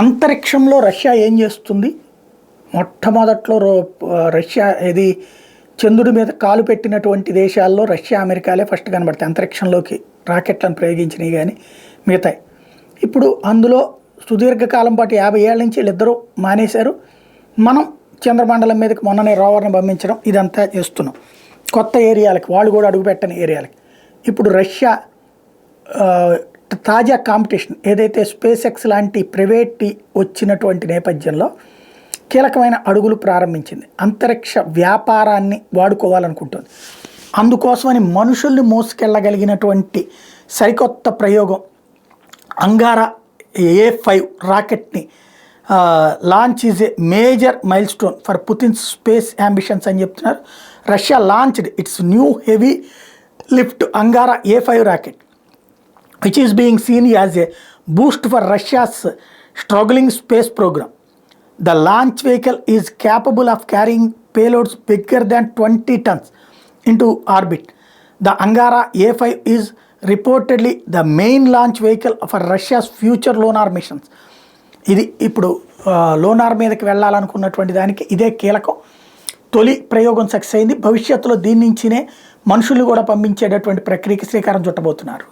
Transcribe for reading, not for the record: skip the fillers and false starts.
అంతరిక్షంలో రష్యా ఏం చేస్తుంది? మొట్టమొదట్లో రష్యా ఇది చంద్రుడి మీద కాలు పెట్టినటువంటి దేశాల్లో రష్యా, అమెరికాలే ఫస్ట్ కనబడతాయి అంతరిక్షంలోకి రాకెట్లను ప్రయోగించినవి కానీ మిగతాయి. ఇప్పుడు అందులో సుదీర్ఘకాలం పాటు 50 ఏళ్ల నుంచి వీళ్ళిద్దరూ మానేశారు. మనం చంద్రమండలం మీదకి మొన్ననే రోవర్ని పంపించడం ఇదంతా చేస్తున్నాం. కొత్త ఏరియాలకి వాళ్ళు కూడా అడుగుపెట్టని ఏరియాలకి. ఇప్పుడు రష్యా తాజా కాంపిటీషన్ ఏదైతే స్పేస్ ఎక్స్ లాంటి ప్రైవేట్ వచ్చినటువంటి నేపథ్యంలో కీలకమైన అడుగులు ప్రారంభించింది. అంతరిక్ష వ్యాపారాన్ని వాడుకోవాలనుకుంటుంది. అందుకోసమని మనుషుల్ని మోసుకెళ్ళగలిగినటువంటి సరికొత్త ప్రయోగం అంగారా A5 రాకెట్ని launch is a major milestone for Putin's space ambitions అని చెప్తున్నారు. Russia launched its new heavy lift Angara A5 rocket which is being seen as a boost for Russia's struggling space program. The launch vehicle is capable of carrying payloads bigger than 20 tons into orbit. The Angara A5 is reportedly the main launch vehicle for Russia's future lunar missions. ఇది ఇప్పుడు lunar మీదకి వెళ్ళాలనుకున్నటువంటి దానికి ఇదే కీలకం. తొలి ప్రయోగం success అయింది. భవిష్యత్తులో దీని నుంచినే మనుషుల్ని కూడా పంపించేటటువంటి ప్రక్రియకి శ్రీకారం చుట్టబోతున్నారు.